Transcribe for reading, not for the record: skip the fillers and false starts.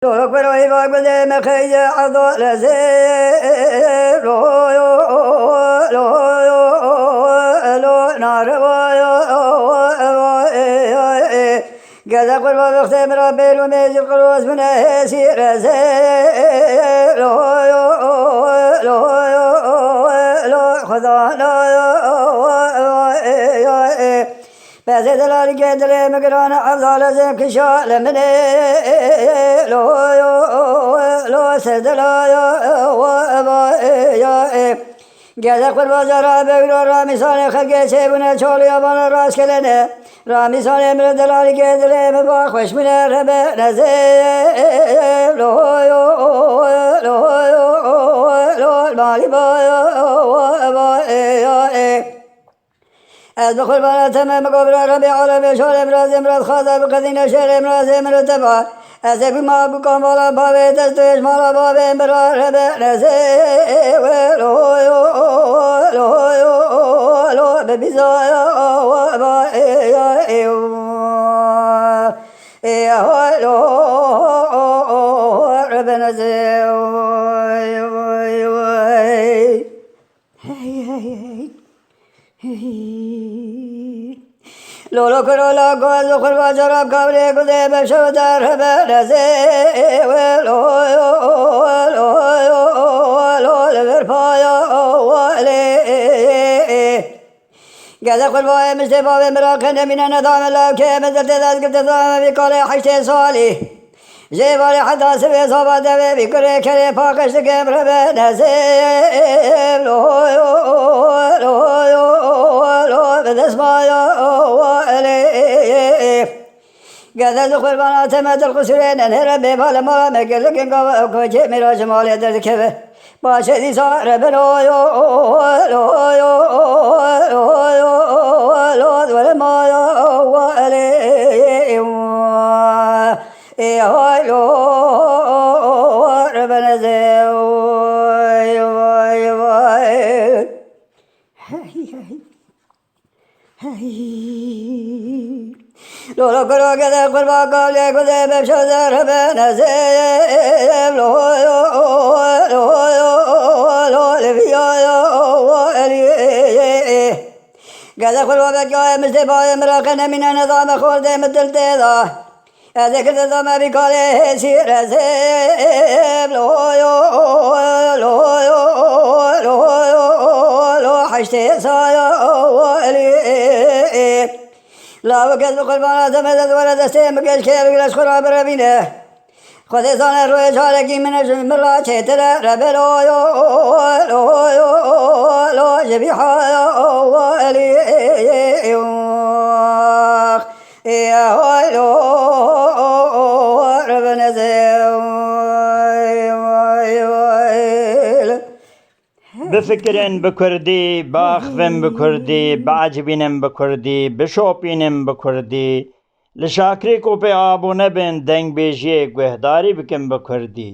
لو كبروا يبغى بدي مخيج عضو لزير لو نار جزا قرب بختم ربي وميز القروس من هسير زير لو خذانا بس دلالي كدلي مقرانا عضال زين كشال مني لو سدلا يا جزاك البازار بقول رامي صالح خلق سيبنا شولي أبانا راس كلنا رامي صالح من دلالي كدلي مباخش من الربع نزيل لو المالي أدخل بنا تمام قبر ربيع عربي شول امراض امراض خاضر بقدين شر امراض امراض تبع أزف ما بكم ولا بابي تستويش مالا بابي امراض ربيع نزيل لو ببزايا لو ربيع نزيل لولو كرولا قوز وخربا جرب قبلي قذي بشو درب نزي لو لبرفايا ولي قذا قربا مجتبا بمراقن من النظام الله كيف مزلت ذات نظام بكل حشت صالي جيبالي حدا سبي صبا دبي بكري كري فاقش تقيم ربي نزيب لو بدسمايا وإلي قذا دخل بنات مد القسرين انهربي بالمرا مقل لكن كوجي مراج مالي درد كبه باشي دي صار بلو ولمايا وإلي هاي لو ربنا زي لو كرو كذا قربا قال كذا بشو ربنا زي لو لفيا ولي كذا قربا بجاي مستباي مراقنا من النظام خورد مثل تيضا أذكر ذا بكله سير زيب لو حشت سايا ولي لا وقت قربان زمد ولد سيم كش كيف جلس خراب ربينه خذ ثان روي شاركي من المرة شتر ربلو لو جبيحا ولي يا هايلو ربنا بفكرن بكردي باخفن بكردي بعجبينن بكردي بشوبينن بكردي لشاكري کو पे आबो नबन दंग बेजिए गुहदारी बिकम बकर्दी